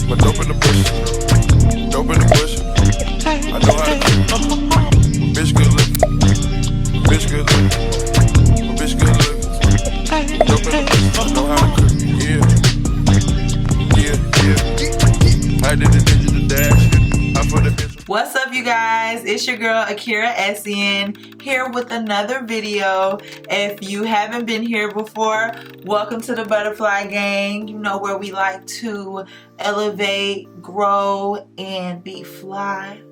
But dope in the bush. Dope in the bush. I know how to cook. Bitch good looking. Bitch good looking. Bitch good looking. Dope in the bush. I know how to cook. Yeah. I did the digital dash. I put the. What's up, you guys? It's your girl Ahkira Essien here with another video. If you haven't been here before, welcome to the Butterfly Gang. You know, where we like to elevate, grow, and be fly.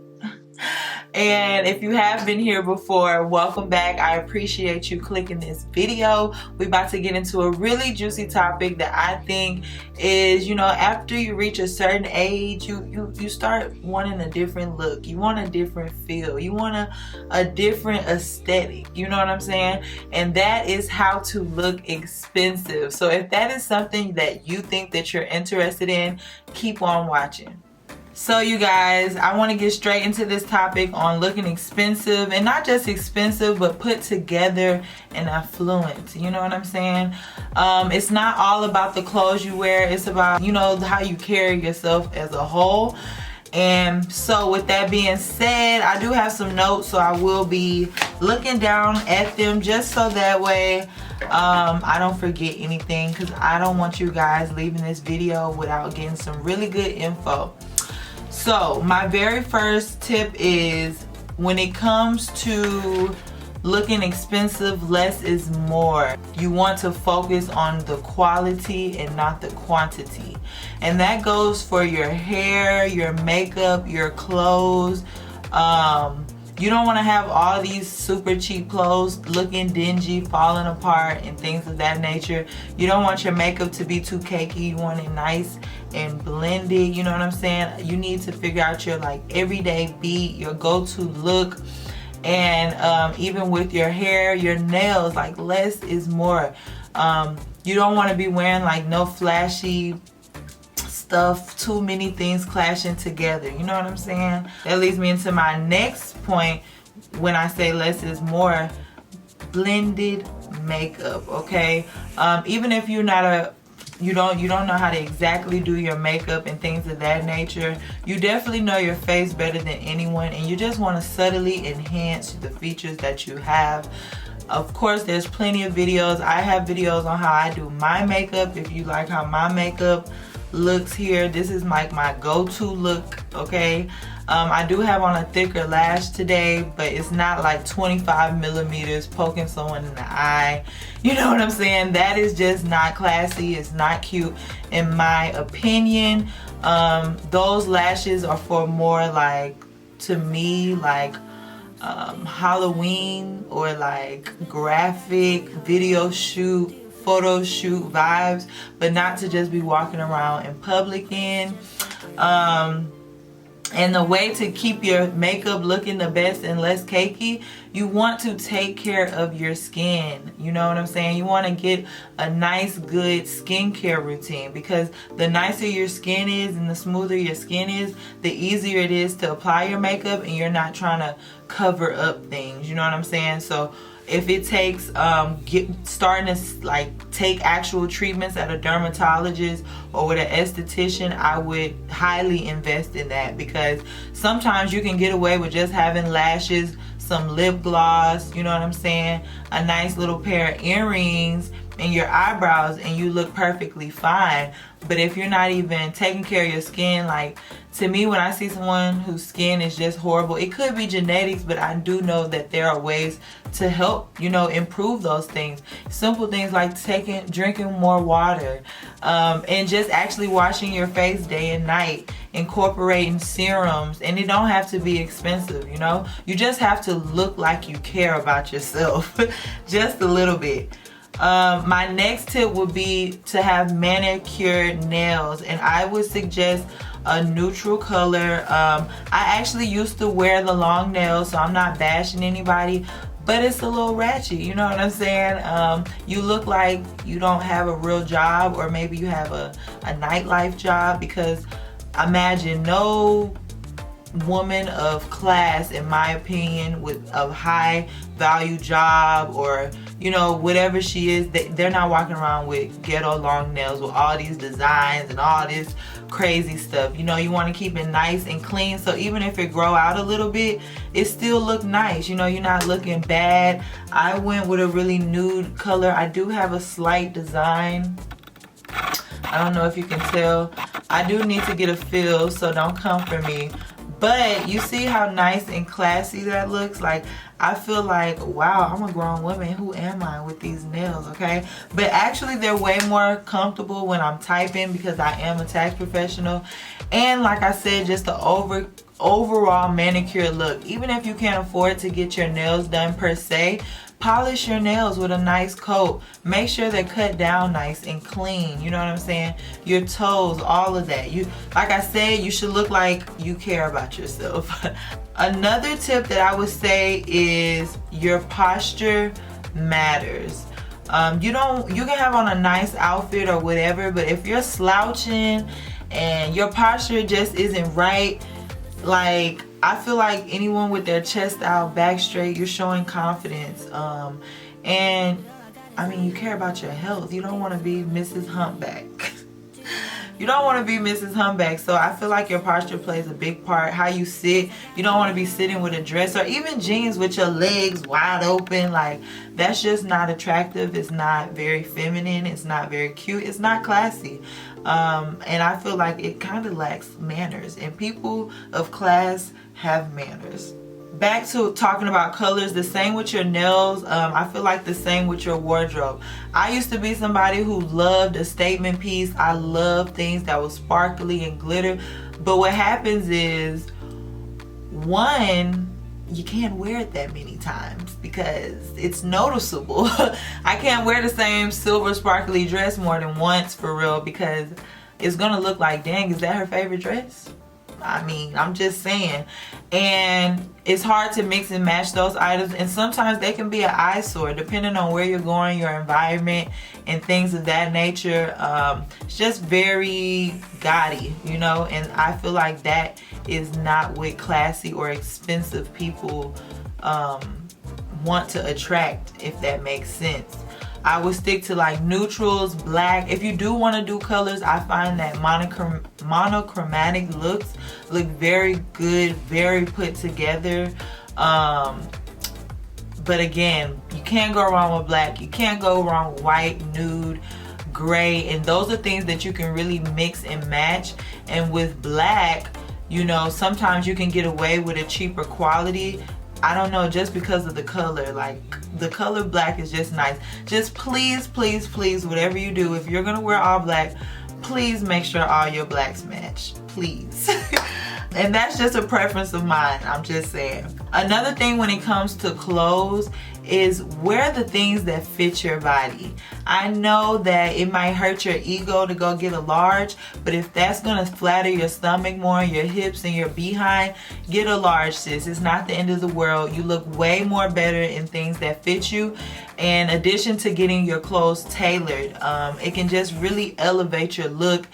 And if you have been here before, welcome back. I appreciate you clicking this video. We're about to get into a really juicy topic that I think is, you know, after you reach a certain age, you start wanting a different look. You want a different feel. You want a different aesthetic. You know what I'm saying? And that is how to look expensive. So if that is something that you think that you're interested in, keep on watching. So you guys, I want to get straight into this topic on looking expensive, and not just expensive, but put together and affluent. You know what I'm saying? It's not all about the clothes you wear. It's about, you know, how you carry yourself as a whole. And so with that being said, I do have some notes, so I will be looking down at them just so that way I don't forget anything, because I don't want you guys leaving this video without getting some really good info. So my very first tip is, when it comes to looking expensive, less is more. You want to focus on the quality and not the quantity. And that goes for your hair, your makeup, your clothes. You don't want to have all these super cheap clothes looking dingy, falling apart, and things of that nature. You don't want your makeup to be too cakey. You want it nice and blended. You know what I'm saying? You need to figure out your like everyday beat, your go-to look. And even with your hair, your nails, like less is more. You don't want to be wearing like no flashy stuff, too many things clashing together. You know what I'm saying? That leads me into my next point. When I say less is more, blended makeup. Okay, even if you're not you don't know how to exactly do your makeup and things of that nature, you definitely know your face better than anyone, and you just want to subtly enhance the features that you have. Of course, there's plenty of videos. I have videos on how I do my makeup. If you like how my makeup looks here, this is like my go-to look. Okay, I do have on a thicker lash today, but it's not like 25 millimeters poking someone in the eye. You know what I'm saying? That is just not classy. It's not cute in my opinion. Those lashes are for more like, to me, like Halloween or like graphic video shoot, photo shoot vibes, but not to just be walking around in public in. And the way to keep your makeup looking the best and less cakey, you want to take care of your skin. You know what I'm saying? You want to get a nice, good skincare routine, because the nicer your skin is and the smoother your skin is, the easier it is to apply your makeup, and you're not trying to cover up things. You know what I'm saying? So if it takes starting to like take actual treatments at a dermatologist or with an esthetician, I would highly invest in that, because sometimes you can get away with just having lashes, some lip gloss, you know what I'm saying, a nice little pair of earrings, and your eyebrows, and you look perfectly fine. But if you're not even taking care of your skin, like, to me, when I see someone whose skin is just horrible, it could be genetics, but I do know that there are ways to help, you know, improve those things. Simple things like drinking more water, and just actually washing your face day and night, incorporating serums. And it don't have to be expensive, you know? You just have to look like you care about yourself just a little bit. My next tip would be to have manicured nails, and I would suggest a neutral color. I actually used to wear the long nails, so I'm not bashing anybody, but it's a little ratchet, you know what I'm saying? You look like you don't have a real job, or maybe you have a nightlife job, because imagine no woman of class, in my opinion, with a high value job, or you know, whatever she is, they're not walking around with ghetto long nails with all these designs and all this crazy stuff. You know, you want to keep it nice and clean, so even if it grow out a little bit, it still look nice. You know, you're not looking bad. I went with a really nude color. I do have a slight design. I don't know if you can tell. I do need to get a feel, so don't come for me. But you see how nice and classy that looks? Like, I feel like, wow, I'm a grown woman. Who am I with these nails, okay? But actually, they're way more comfortable when I'm typing because I am a tax professional. And like I said, just the overall manicured look. Even if you can't afford to get your nails done per se, polish your nails with a nice coat. Make sure they're cut down nice and clean. You know what I'm saying? Your toes, all of that. You, like I said, you should look like you care about yourself. Another tip that I would say is your posture matters. You can have on a nice outfit or whatever, but if you're slouching and your posture just isn't right, like, I feel like anyone with their chest out, back straight, you're showing confidence. And I mean, you care about your health. You don't want to be Mrs. Humpback. You don't want to be Mrs. Humpback. So I feel like your posture plays a big part. How you sit. You don't want to be sitting with a dress or even jeans with your legs wide open. Like, that's just not attractive. It's not very feminine. It's not very cute. It's not classy. And I feel like it kind of lacks manners. And people of class have manners. Back to talking about colors, the same with your nails. I feel like the same with your wardrobe. I used to be somebody who loved a statement piece. I love things that was sparkly and glitter. But what happens is, one, you can't wear it that many times because it's noticeable. I can't wear the same silver sparkly dress more than once for real because it's gonna look like, dang, is that her favorite dress? I mean, I'm just saying. And it's hard to mix and match those items, and sometimes they can be an eyesore depending on where you're going, your environment, and things of that nature. It's just very gaudy, you know, and I feel like that is not what classy or expensive people want to attract, if that makes sense. I would stick to like neutrals, black. If you do want to do colors, I find that monochromatic looks look very good, very put together. But again, you can't go wrong with black. You can't go wrong with white, nude, gray, and those are things that you can really mix and match. And with black, you know, sometimes you can get away with a cheaper quality. I don't know, just because of the color. Like, the color black is just nice. Just please, please, please, whatever you do, if you're gonna wear all black, please make sure all your blacks match, please. And that's just a preference of mine, I'm just saying. Another thing when it comes to clothes is wear the things that fit your body. I know that it might hurt your ego to go get a large, but if that's gonna flatter your stomach more, your hips and your behind, get a large, sis. It's not the end of the world. You look way more better in things that fit you. In addition to getting your clothes tailored, it can just really elevate your look.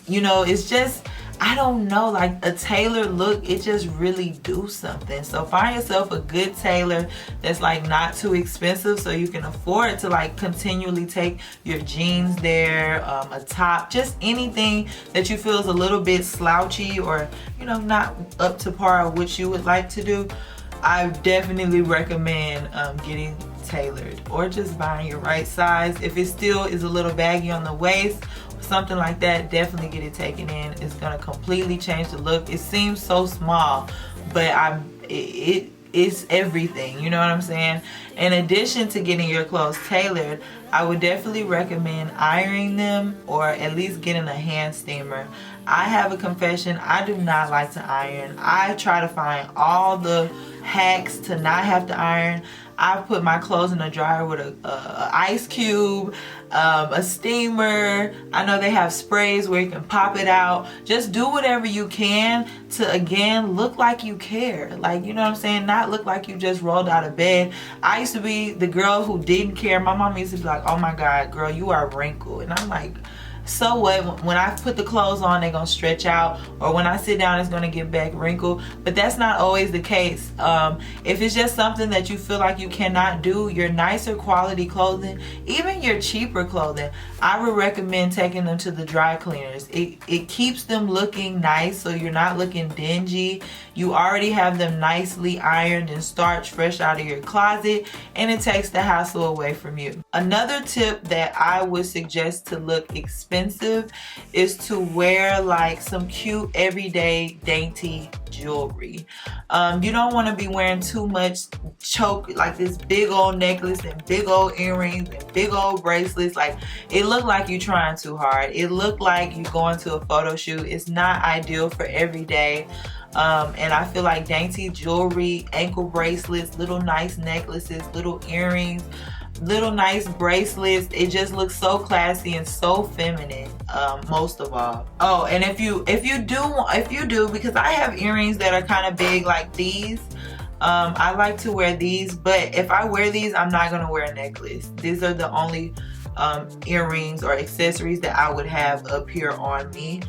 You know, it's just, I don't know, like a tailored look, it just really do something. So find yourself a good tailor that's like not too expensive, so you can afford to like continually take your jeans there, a top, just anything that you feel is a little bit slouchy or, you know, not up to par of what you would like to do. I definitely recommend getting tailored or just buying your right size. If it still is a little baggy on the waist, something like that, definitely get it taken in. It's gonna completely change the look. It seems so small, but it's everything, you know what I'm saying? In addition to getting your clothes tailored, I would definitely recommend ironing them or at least getting a hand steamer. I have a confession, I do not like to iron. I try to find all the hacks to not have to iron. I put my clothes in a dryer with a ice cube, a steamer. I know they have sprays where you can pop it out. Just do whatever you can to, again, look like you care. Like, you know what I'm saying? Not look like you just rolled out of bed. I used to be the girl who didn't care. My mom used to be like, oh my God, girl, you are wrinkled. And I'm like, so what, when I put the clothes on they're gonna stretch out, or when I sit down it's gonna get back wrinkled. But that's not always the case. If it's just something that you feel like you cannot do, your nicer quality clothing, even your cheaper clothing, I would recommend taking them to the dry cleaners. It keeps them looking nice, so you're not looking dingy. You already have them nicely ironed and starched fresh out of your closet, and it takes the hassle away from you. Another tip that I would suggest to look expensive is to wear like some cute everyday dainty jewelry. You don't want to be wearing too much choke, like this big old necklace and big old earrings and big old bracelets. Like, it look like you trying too hard. It look like you going to a photo shoot. It's not ideal for every day. And I feel like dainty jewelry, ankle bracelets, little nice necklaces, little earrings, little nice bracelets, it just looks so classy and so feminine, most of all. Oh, and if you do, because I have earrings that are kind of big like these, I like to wear these, but if I wear these, I'm not gonna wear a necklace. These are the only earrings or accessories that I would have up here on me.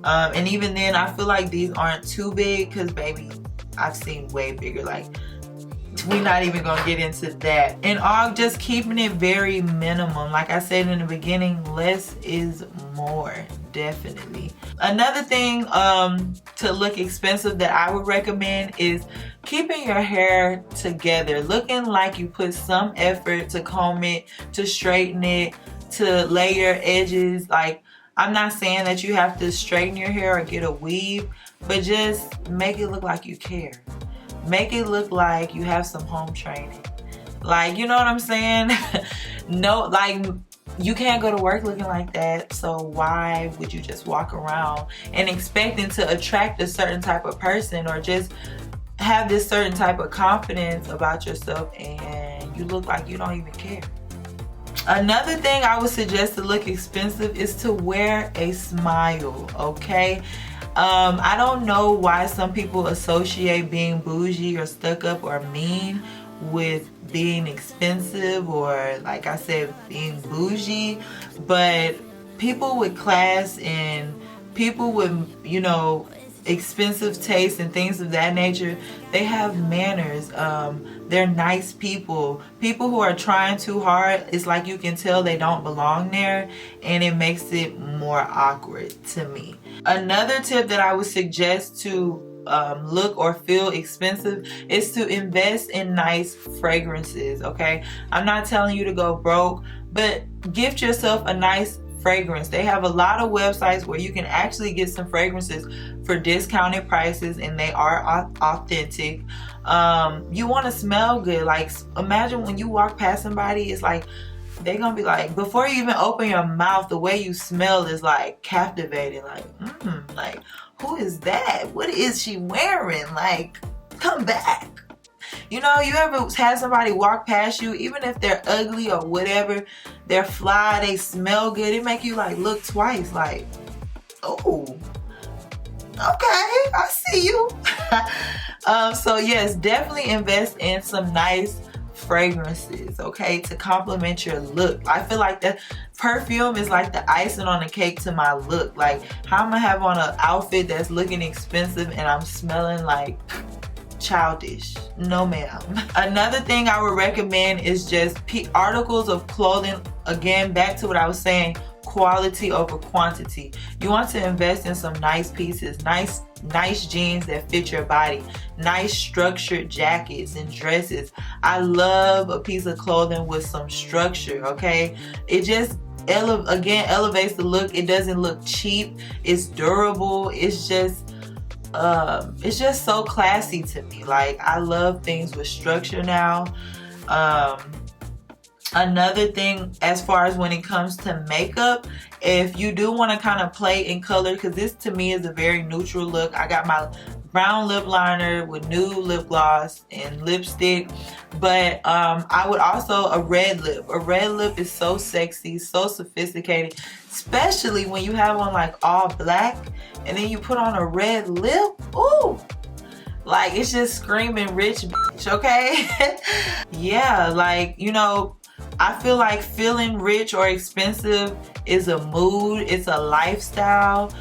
And even then, I feel like these aren't too big, because baby, I've seen way bigger. Like, we're not even gonna get into that. And all, just keeping it very minimum. Like I said in the beginning, less is more, definitely. Another thing to look expensive that I would recommend is keeping your hair together, looking like you put some effort to comb it, to straighten it, to lay your edges. Like, I'm not saying that you have to straighten your hair or get a weave, but just make it look like you care. Make it look like you have some home training. Like, you know what I'm saying? No, like, you can't go to work looking like that, so why would you just walk around and expecting to attract a certain type of person, or just have this certain type of confidence about yourself and you look like you don't even care? Another thing I would suggest to look expensive is to wear a smile, okay? I don't know why some people associate being bougie or stuck up or mean with being expensive, or, like I said, being bougie, but people with class and people with, you know, expensive taste and things of that nature, they have manners. They're nice people. People who are trying too hard, it's like you can tell they don't belong there, and it makes it more awkward to me. Another tip that I would suggest to look or feel expensive is to invest in nice fragrances, okay? I'm not telling you to go broke, but gift yourself a nice fragrance. They have a lot of websites where you can actually get some fragrances for discounted prices, and they are authentic. You want to smell good. Like, imagine when you walk past somebody, it's like they're gonna be like, before you even open your mouth, the way you smell is like captivating. Like, like, who is that? What is she wearing? Like, come back. You know, you ever had somebody walk past you, even if they're ugly or whatever, they're fly, they smell good, it make you like look twice, like, oh, okay, I see you. So yes, definitely invest in some nice fragrances, okay, to complement your look. I feel like that perfume is like the icing on the cake to my look. Like, how am I have on an outfit that's looking expensive and I'm smelling like childish? No ma'am. Another thing I would recommend is just articles of clothing. Again, back to what I was saying, quality over quantity. You want to invest in some nice pieces, nice jeans that fit your body, nice structured jackets and dresses. I love a piece of clothing with some structure, okay? It just elevates the look. It doesn't look cheap. It's durable. It's just so classy to me. Like, I love things with structure now. Another thing, as far as when it comes to makeup, if you do want to kind of play in color, because this to me is a very neutral look. I got my brown lip liner with nude lip gloss and lipstick, but I would also a red lip. A red lip is so sexy, so sophisticated, especially when you have on like all black and then you put on a red lip. Ooh, like, it's just screaming rich bitch, okay? Yeah, like, you know, I feel like feeling rich or expensive is a mood, it's a lifestyle,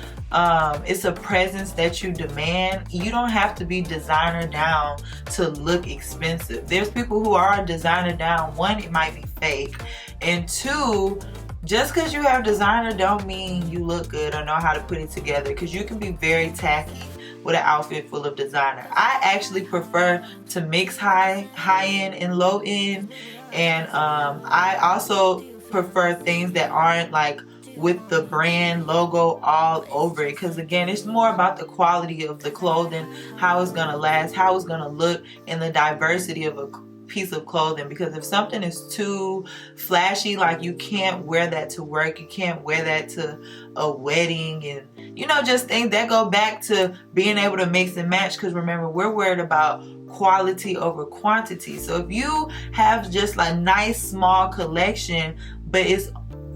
it's a presence that you demand. You don't have to be designer down to look expensive. There's people who are designer down. One, it might be fake, and two, just because you have designer don't mean you look good or know how to put it together, because you can be very tacky with an outfit full of designer. I actually prefer to mix high end and low end, and I also prefer things that aren't like with the brand logo all over it, because again, it's more about the quality of the clothing, how it's gonna last, how it's gonna look, and the diversity of a piece of clothing. Because if something is too flashy, like you can't wear that to work, you can't wear that to a wedding, and you know, just things that go back to being able to mix and match. Because remember, we're worried about quality over quantity. So if you have just like nice small collection, but it's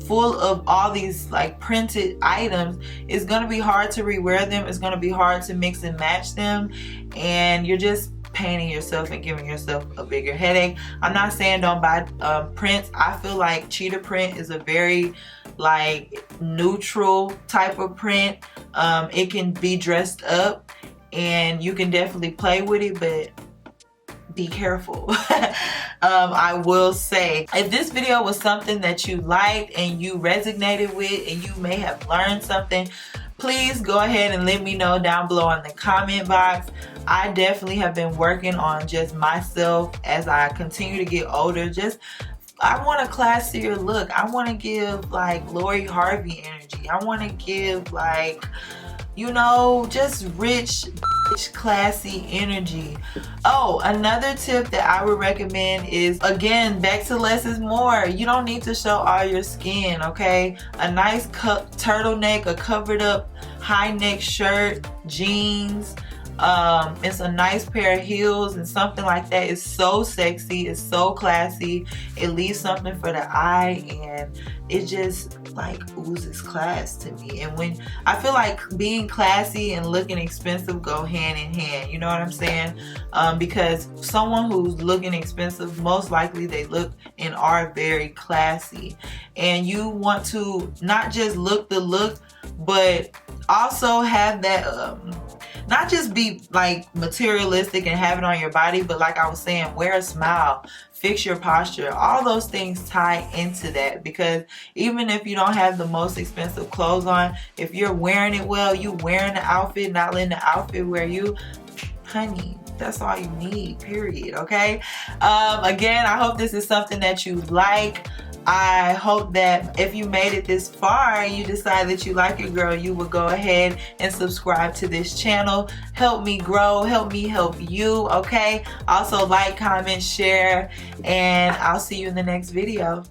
full of all these like printed items, it's gonna be hard to rewear them, it's gonna be hard to mix and match them, and you're just painting yourself and giving yourself a bigger headache. I'm not saying don't buy prints. I feel like cheetah print is a very like neutral type of print. It can be dressed up and you can definitely play with it, but be careful. I will say, if this video was something that you liked and you resonated with and you may have learned something, please go ahead and let me know down below in the comment box. I definitely have been working on just myself as I continue to get older. I want a classier look. I want to give like Lori Harvey energy. I want to give like, you know, just rich, classy energy. Oh, another tip that I would recommend is, again, back to less is more. You don't need to show all your skin, okay? A nice turtleneck, a covered up high neck shirt, jeans, it's a nice pair of heels and something like that is so sexy, it's so classy, it leaves something for the eye, and it just like oozes class to me. And when I feel like being classy and looking expensive go hand in hand, you know what I'm saying? Because someone who's looking expensive, most likely they look and are very classy, and you want to not just look the look, but also have that not just be like materialistic and have it on your body, but like I was saying, wear a smile, fix your posture. All those things tie into that, because even if you don't have the most expensive clothes on, if you're wearing it well, you wearing the outfit, not letting the outfit wear you, honey, that's all you need, period. Okay, again, I hope this is something that you like. I hope that if you made it this far and you decide that you like it, girl, you will go ahead and subscribe to this channel. Help me grow, help me help you, okay? Also like, comment, share, and I'll see you in the next video.